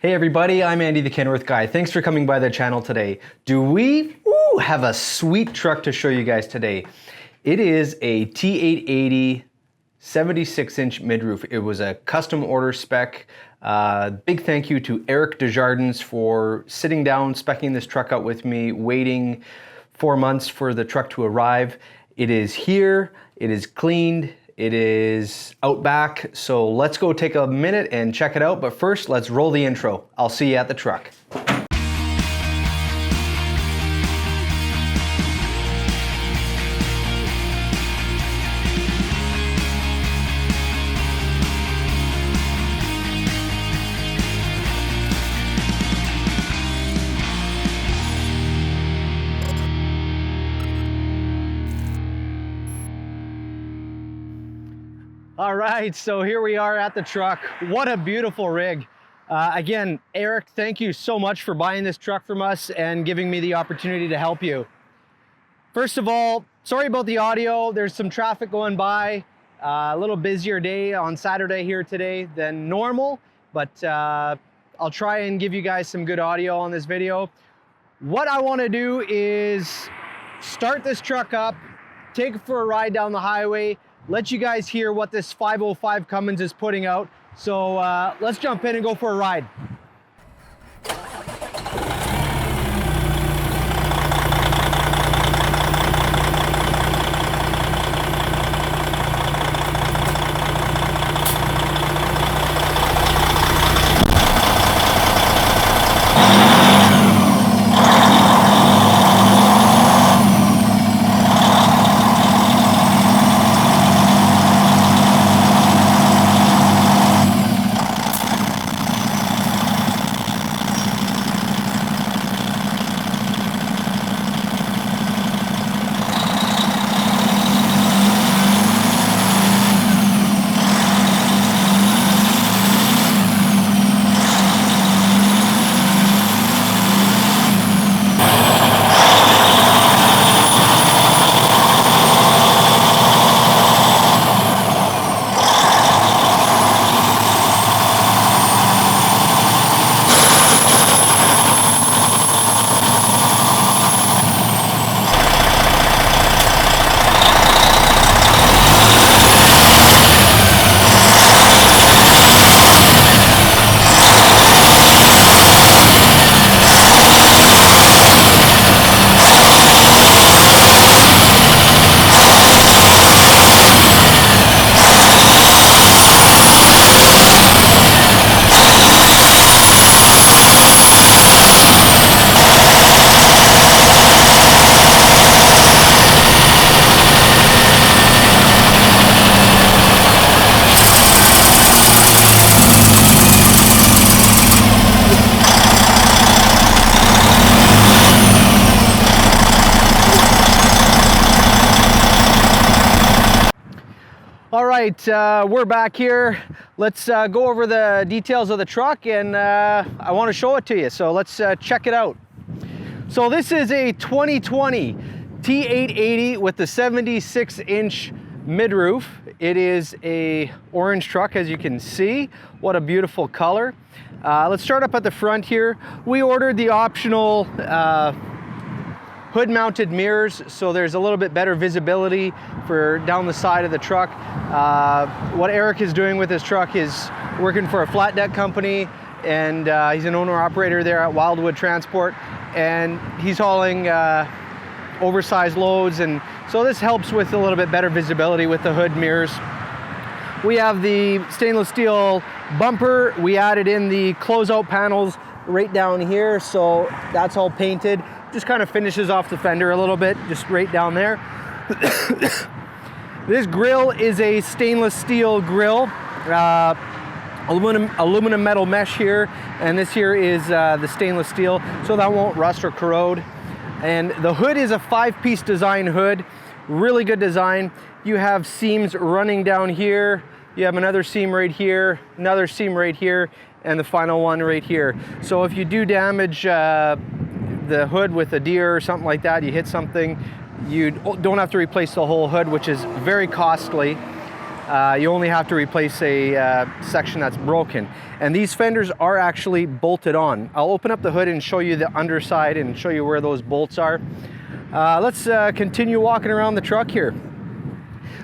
Hey everybody, I'm Andy the Kenworth Guy. Thanks for coming by the channel today. Do we have a sweet truck to show you guys today. It is a T880 76-inch midroof. It was a custom order spec. Big thank you to Eric Desjardins for sitting down, speccing this truck out with me, waiting 4 months for the truck to arrive. It is here, it is cleaned, it is out back, so let's go take a minute and check it out. But first, let's roll the intro. I'll see you at the truck. All right, so here we are at the truck. What a beautiful rig. Again, Eric, thank you so much for buying this truck from us and giving me the opportunity to help you. First of all, sorry about the audio. There's some traffic going by. A little busier day on Saturday here today than normal, but I'll try and give you guys some good audio on this video. What I want to do is start this truck up, take it for a ride down the highway, let you guys hear what this 505 Cummins is putting out. So let's jump in and go for a ride. All right, we're back here. Let's go over the details of the truck, and I want to show it to you. So let's check it out. So this is a 2020 T880 with the 76-inch midroof. It is a orange truck, as you can see. What a beautiful color. Let's start up at the front here. We ordered the optional hood-mounted mirrors, so there's a little bit better visibility for down the side of the truck. What Eric is doing with his truck is working for a flat deck company, and he's an owner-operator there at Wildwood Transport, and he's hauling oversized loads, and so this helps with a little bit better visibility with the hood mirrors. We have the stainless steel bumper. We added in the closeout panels right down here, so that's all painted. Just kind of finishes off the fender a little bit, just right down there. This grill is a stainless steel grill, aluminum metal mesh here, and this here is the stainless steel, so that won't rust or corrode. And the hood is a 5-piece design hood, really good design. You have seams running down here, you have another seam right here, another seam right here, and the final one right here. So if you do damage the hood with a deer or something like that, you hit something, you don't have to replace the whole hood, which is very costly. You only have to replace a section that's broken. And these fenders are actually bolted on. I'll open up the hood and show you the underside and show you where those bolts are. Let's continue walking around the truck here.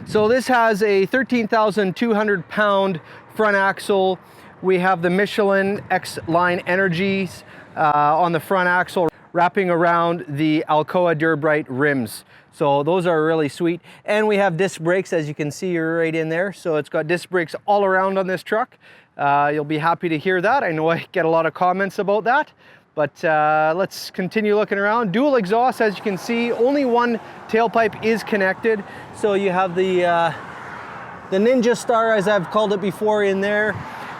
So this has a 13,200 pound front axle. We have the Michelin X-Line Energies on the front axle, wrapping around the Alcoa Durbright rims. So those are really sweet. And we have disc brakes, as you can see right in there. So it's got disc brakes all around on this truck. You'll be happy to hear that. I know I get a lot of comments about that, but let's continue looking around. Dual exhaust, as you can see, only one tailpipe is connected. So you have the Ninja Star, as I've called it before, in there.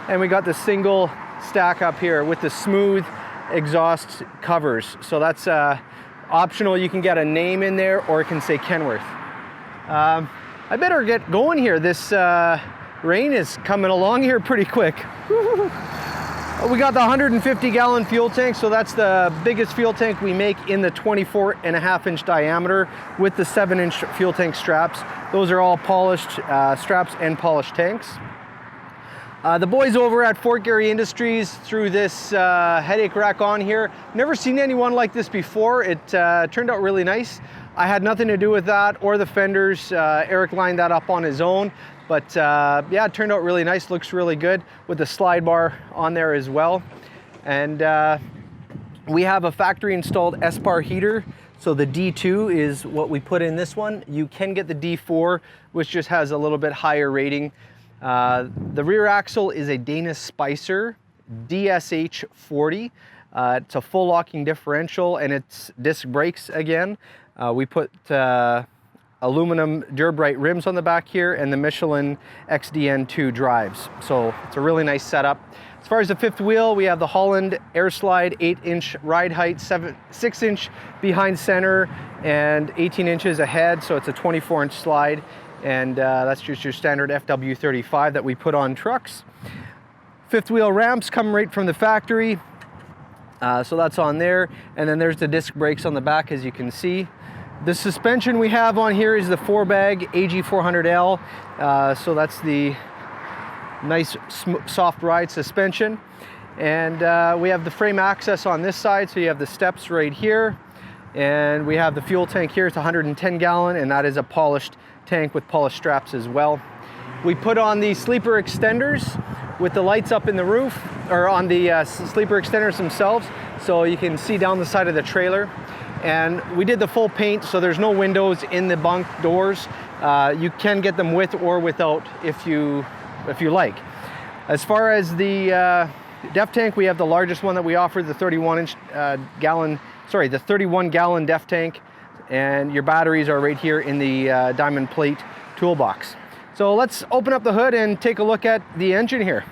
And we got the single stack up here with the smooth exhaust covers. So that's optional. You can get a name in there, or it can say Kenworth. I better get going here. This rain is coming along here pretty quick. We got the 150 gallon fuel tank. So that's the biggest fuel tank we make in the 24.5-inch diameter with the 7-inch fuel tank straps. Those are all polished straps and polished tanks. The boys over at Fort Garry Industries threw this headache rack on here. Never seen anyone like this before. It turned out really nice. I had nothing to do with that or the fenders. Eric lined that up on his own. But yeah, it turned out really nice. Looks really good with the slide bar on there as well. And we have a factory installed S-bar heater. So the D2 is what we put in this one. You can get the D4, which just has a little bit higher rating. The rear axle is a Dana Spicer DSH 40. It's a full locking differential and it's disc brakes again. We put aluminum Durbright rims on the back here and the Michelin XDN2 drives. So it's a really nice setup. As far as the fifth wheel, we have the Holland Airslide 8-inch ride height, 6-inch behind center and 18 inches ahead. So it's a 24-inch slide. And that's just your standard FW35 that we put on trucks. Fifth wheel ramps come right from the factory. So that's on there. And then there's the disc brakes on the back, as you can see. The suspension we have on here is the 4-bag AG400L. So that's the nice soft ride suspension. And we have the frame access on this side. So you have the steps right here. And we have the fuel tank here. It's 110 gallon and that is a polished tank with polished straps as well. We put on the sleeper extenders with the lights up in the roof, or on the sleeper extenders themselves, so you can see down the side of the trailer. And we did the full paint, so there's no windows in the bunk doors. You can get them with or without if you like. As far as the def tank, we have the largest one that we offer, the 31 gallon def tank. And your batteries are right here in the diamond plate toolbox. So let's open up the hood and take a look at the engine here.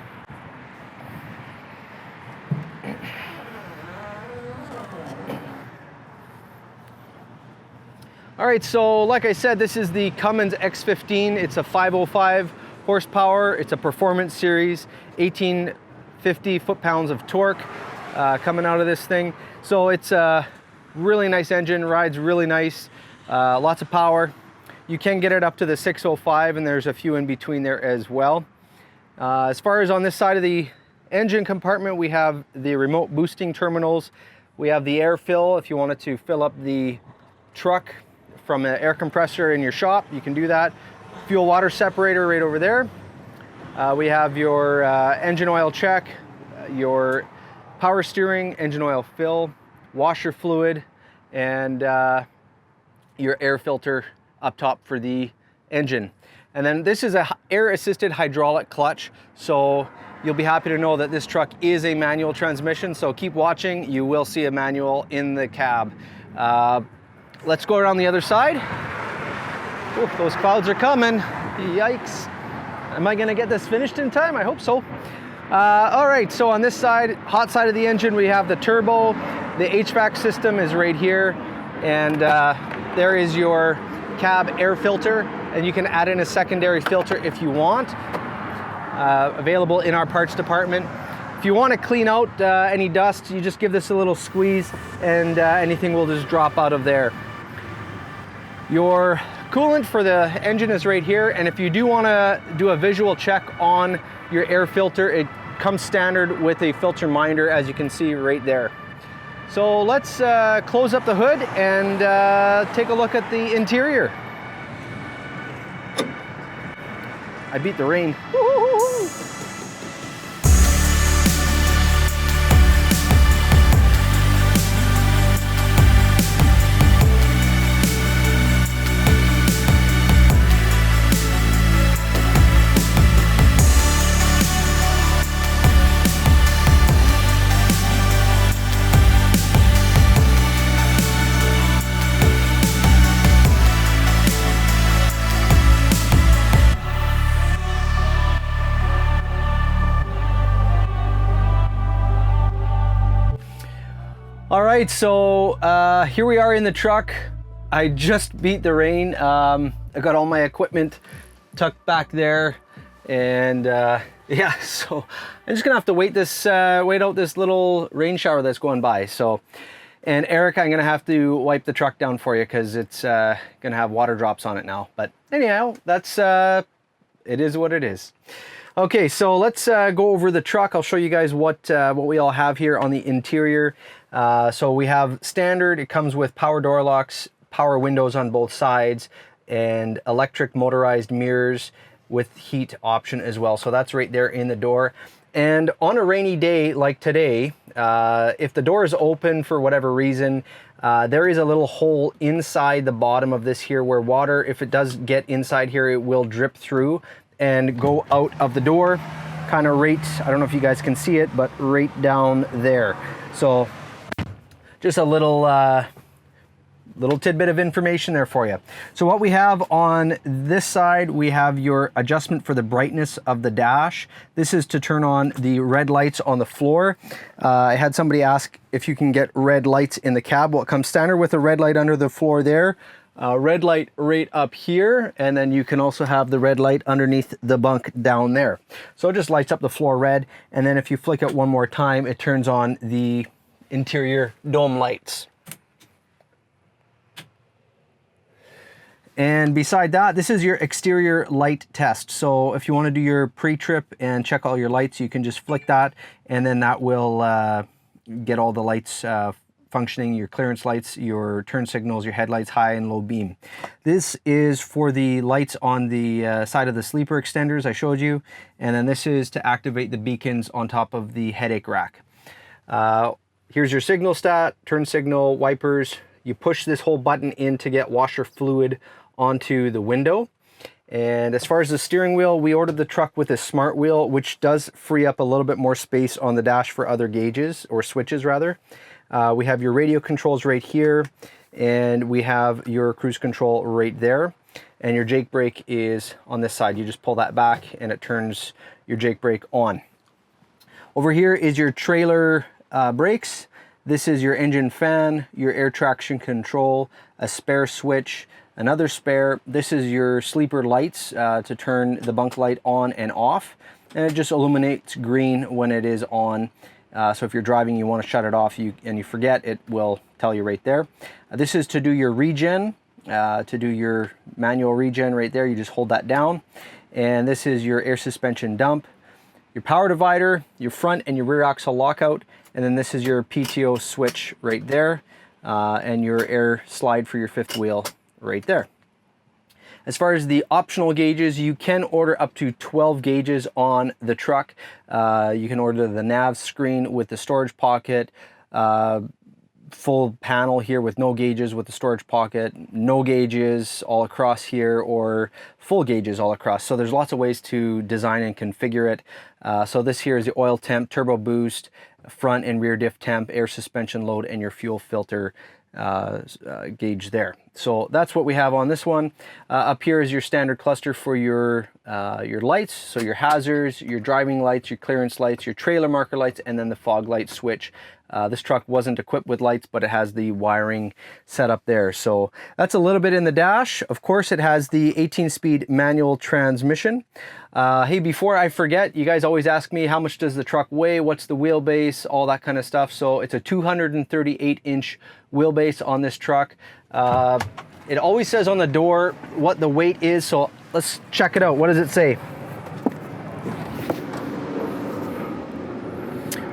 All right, so like I said, this is the Cummins X15. It's a 505 horsepower. It's a performance series, 1850 foot-pounds of torque coming out of this thing. So it's a really nice engine, rides really nice, lots of power. You can get it up to the 605 and there's a few in between there as well. As far as on this side of the engine compartment, we have the remote boosting terminals. We have the air fill. If you wanted to fill up the truck from an air compressor in your shop, you can do that. Fuel water separator right over there. We have your engine oil check, your power steering, engine oil fill, washer fluid, and your air filter up top for the engine. And then this is a air assisted hydraulic clutch. So you'll be happy to know that this truck is a manual transmission. So keep watching, you will see a manual in the cab. Let's go around the other side. Ooh, those clouds are coming. Yikes. Am I gonna get this finished in time? I hope so. All right, so on this side, hot side of the engine, we have the turbo. The HVAC system is right here. And there is your cab air filter. And you can add in a secondary filter if you want. Available in our parts department. If you want to clean out any dust, you just give this a little squeeze and anything will just drop out of there. Your coolant for the engine is right here, and if you do want to do a visual check on your air filter, it comes standard with a filter minder, as you can see right there. So let's close up the hood and take a look at the interior. I beat the rain. Woo-hoo-hoo. All right, so here we are in the truck. I just beat the rain. I got all my equipment tucked back there, and yeah, so I'm just gonna have to wait out this little rain shower that's going by. So, and Eric, I'm gonna have to wipe the truck down for you because it's gonna have water drops on it now. But anyhow, that's it is what it is. Okay, so let's go over the truck. I'll show you guys what we all have here on the interior. So we have standard, it comes with power door locks, power windows on both sides, and electric motorized mirrors with heat option as well. So that's right there in the door. And on a rainy day like today, if the door is open for whatever reason, there is a little hole inside the bottom of this here where water, if it does get inside here, it will drip through and go out of the door, kind of right, I don't know if you guys can see it, but right down there. So just a little tidbit of information there for you. So what we have on this side, we have your adjustment for the brightness of the dash. This is to turn on the red lights on the floor. I had somebody ask if you can get red lights in the cab. Well, it comes standard with a red light under the floor there. Red light right up here, and then you can also have the red light underneath the bunk down there. So it just lights up the floor red, and then if you flick it one more time, it turns on the interior dome lights. And beside that, this is your exterior light test. So if you want to do your pre-trip and check all your lights, you can just flick that, and then that will get all the lights functioning, your clearance lights, your turn signals, your headlights, high and low beam. This is for the lights on the side of the sleeper extenders I showed you, and then this is to activate the beacons on top of the headache rack. Here's your signal stat, turn signal, wipers. You push this whole button in to get washer fluid onto the window. And as far as the steering wheel, we ordered the truck with a smart wheel, which does free up a little bit more space on the dash for other gauges, or switches rather. We have your radio controls right here, and we have your cruise control right there. And your jake brake is on this side. You just pull that back and it turns your jake brake on. Over here is your trailer brakes. This is your engine fan, your air traction control, a spare switch, another spare. This is your sleeper lights to turn the bunk light on and off. And it just illuminates green when it is on. So if you're driving, you want to shut it off and you forget, it will tell you right there. This is to do your regen, to do your manual regen right there. You just hold that down. And this is your air suspension dump, your power divider, your front and your rear axle lockout. And then this is your PTO switch right there, and your air slide for your fifth wheel right there. As far as the optional gauges, you can order up to 12 gauges on the truck. You can order the nav screen with the storage pocket, full panel here with no gauges with the storage pocket, no gauges all across here, or full gauges all across. So there's lots of ways to design and configure it. So this here is the oil temp, turbo boost, front and rear diff temp, air suspension load, and your fuel filter gauge there. So that's what we have on this one. Up here is your standard cluster for your lights, so your hazards, your driving lights, your clearance lights, your trailer marker lights, and then the fog light switch. This truck wasn't equipped with lights, but it has the wiring set up there. So that's a little bit in the dash. Of course, it has the 18-speed manual transmission. Hey, before I forget, you guys always ask me how much does the truck weigh, what's the wheelbase, all that kind of stuff. So it's a 238-inch wheelbase on this truck. It always says on the door what the weight is, so let's check it out. What does it say?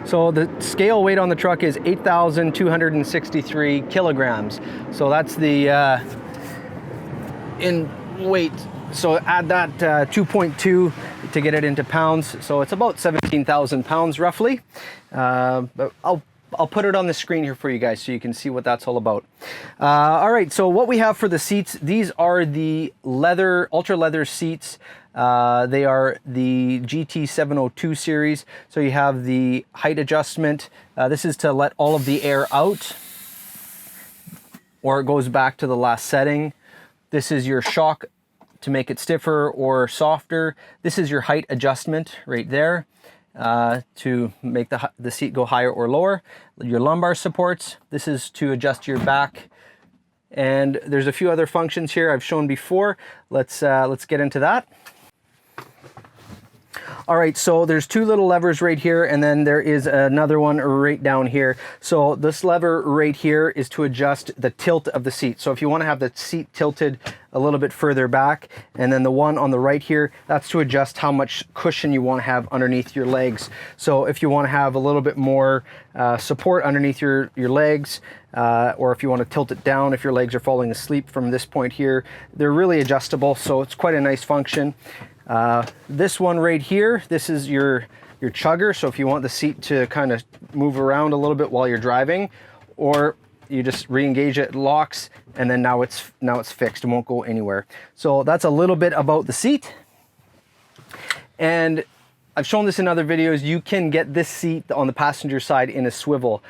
So the scale weight on the truck is 8,263 kilograms. So that's the in weight. So add that 2.2 to get it into pounds. So it's about 17,000 pounds roughly. But I'll put it on the screen here for you guys so you can see what that's all about. All right, so what we have for the seats, these are the leather, ultra leather seats. They are the GT702 series. So you have the height adjustment. This is to let all of the air out, or it goes back to the last setting. This is your shock to make it stiffer or softer. This is your height adjustment right there. To make the seat go higher or lower. Your lumbar supports. This is to adjust your back. And there's a few other functions here I've shown before. Let's get into that. All right, so there's two little levers right here, and then there is another one right down here. So this lever right here is to adjust the tilt of the seat. So if you want to have the seat tilted a little bit further back, and then the one on the right here, that's to adjust how much cushion you want to have underneath your legs. So if you want to have a little bit more support underneath your legs, or if you want to tilt it down if your legs are falling asleep from this point here, they're really adjustable, so it's quite a nice function. This one right here, this is your chugger. So if you want the seat to kind of move around a little bit while you're driving, or you just re-engage it, locks, and then now it's fixed and won't go anywhere. So that's a little bit about the seat. And I've shown this in other videos. You can get this seat on the passenger side in a swivel.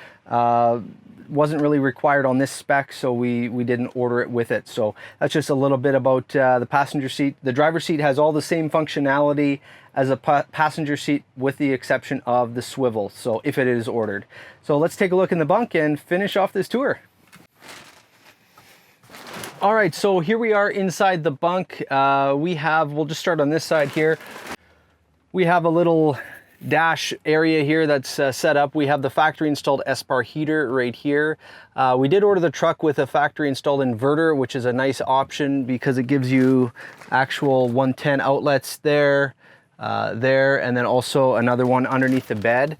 Wasn't really required on this spec, so we didn't order it with it. So that's just a little bit about the passenger seat. The driver's seat has all the same functionality as a passenger seat, with the exception of the swivel, so if it is ordered. So let's take a look in the bunk and finish off this tour. All right, so here we are inside the bunk. We'll just start on this side here. We have a little dash area here that's set up. We have the factory installed SPAR heater right here. We did order the truck with a factory installed inverter, which is a nice option because it gives you actual 110 outlets there, and then also another one underneath the bed.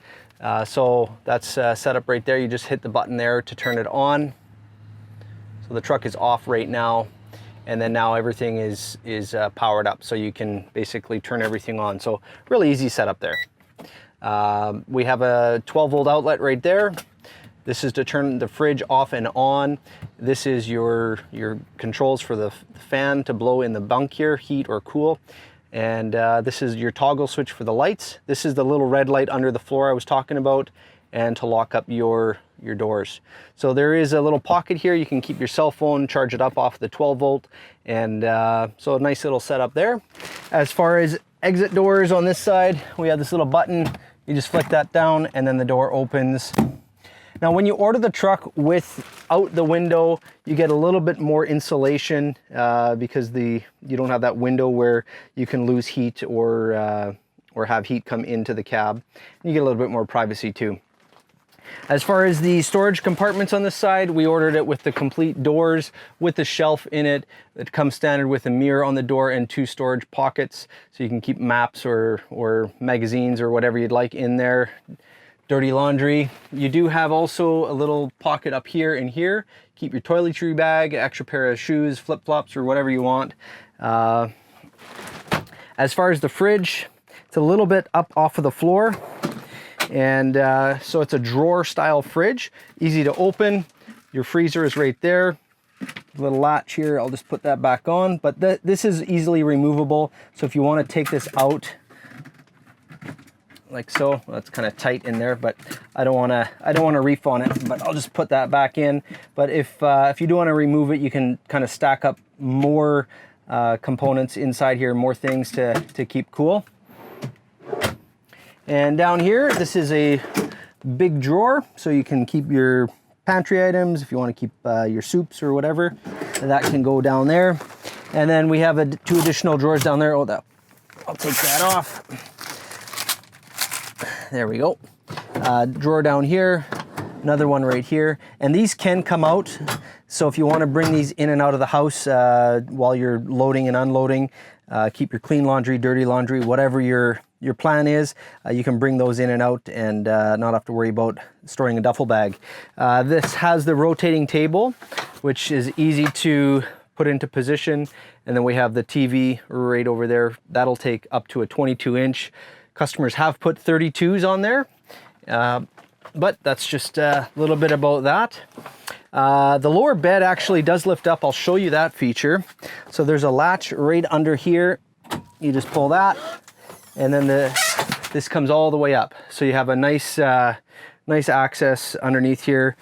So that's set up right there. You just hit the button there to turn it on. So the truck is off right now, and then now everything is powered up, so you can basically turn everything on. So really easy setup there. We have a 12-volt outlet right there. This is to turn the fridge off and on. This is your controls for the fan to blow in the bunk here, heat or cool. And this is your toggle switch for the lights. This is the little red light under the floor I was talking about, and to lock up your doors. So there is a little pocket here. You can keep your cell phone, charge it up off the 12-volt, and so a nice little setup there. As far as exit doors on this side, we have this little button. You just flick that down and then the door opens. Now when you order the truck without the window, you get a little bit more insulation because you don't have that window where you can lose heat or have heat come into the cab. You get a little bit more privacy too. As far as the storage compartments on this side, we ordered it with the complete doors with the shelf in it. It comes standard with a mirror on the door and 2 storage pockets, so you can keep maps or magazines or whatever you'd like in there. Dirty laundry. You do have also a little pocket up here and here. Keep your toiletry bag, extra pair of shoes, flip-flops, or whatever you want. As far as the fridge, it's a little bit up off of the floor. And so it's a drawer style fridge, easy to open. Your freezer is right there. Little latch here, I'll just put that back on, but this is easily removable. So if you want to take this out like so, well, it's kind of tight in there, but I don't want to reef on it, but I'll just put that back in. But if you do want to remove it, you can kind of stack up more components inside here, more things to keep cool. And down here, this is a big drawer, so you can keep your pantry items. If you want to keep your soups or whatever, that can go down there. And then we have 2 additional drawers down there. I'll take that off. There we go. Drawer down here, another one right here. And these can come out. So if you want to bring these in and out of the house while you're loading and unloading, keep your clean laundry, dirty laundry, whatever your plan is, you can bring those in and out and not have to worry about storing a duffel bag. This has the rotating table, which is easy to put into position. And then we have the TV right over there. That'll take up to a 22-inch. Customers have put 32s on there, but that's just a little bit about that. The lower bed actually does lift up. I'll show you that feature. So there's a latch right under here. You just pull that, and then this comes all the way up. So you have a nice access underneath here.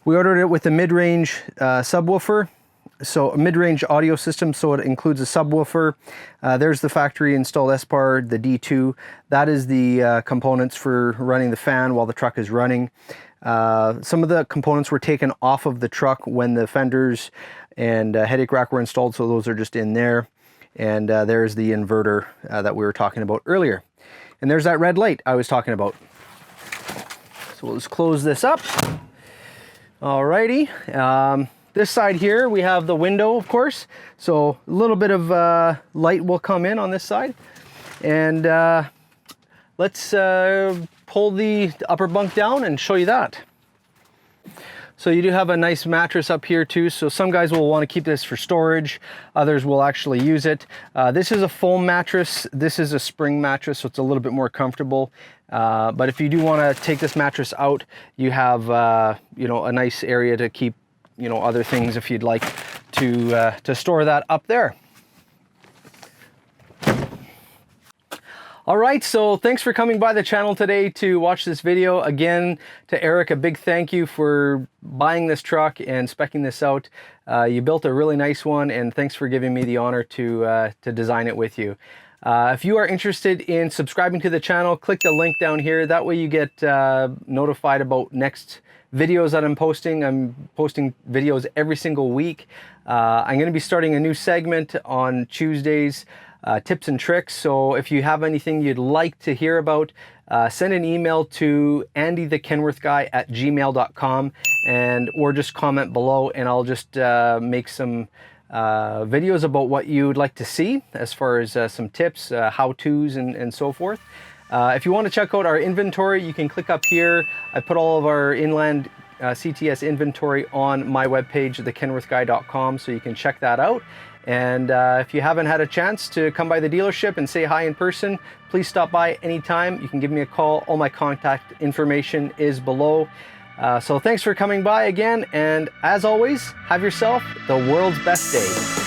We ordered it with a mid-range subwoofer. So a mid-range audio system, so it includes a subwoofer. There's the factory installed S-Bar, the D2. That is the components for running the fan while the truck is running. Some of the components were taken off of the truck when the fenders and headache rack were installed, so those are just in there. And there's the inverter that we were talking about earlier. And there's that red light I was talking about. So we'll just close this up. Alrighty. This side here, we have the window, of course. So a little bit of light will come in on this side. And let's pull the upper bunk down and show you that. So you do have a nice mattress up here too. So some guys will want to keep this for storage. Others will actually use it. This is a foam mattress. This is a spring mattress, so it's a little bit more comfortable. But if you do want to take this mattress out, you have you know, a nice area to keep, you know, other things if you'd like to store that up there. All right, so thanks for coming by the channel today to watch this video. Again, to Eric, a big thank you for buying this truck and speccing this out. You built a really nice one, and thanks for giving me the honor to design it with you. If you are interested in subscribing to the channel, click the link down here. That way you get notified about next videos that I'm posting. I'm posting videos every single week. I'm going to be starting a new segment on Tuesdays, tips and tricks. So if you have anything you'd like to hear about, send an email to andythekenworthguy@gmail.com or just comment below, and I'll just make some videos about what you would like to see as far as some tips, how-tos, and so forth. If you want to check out our inventory, you can click up here. I put all of our inland CTS inventory on my webpage, thekenworthguy.com, so you can check that out. And if you haven't had a chance to come by the dealership and say hi in person, please stop by anytime. You can give me a call. All my contact information is below. So thanks for coming by again, and as always, have yourself the world's best day.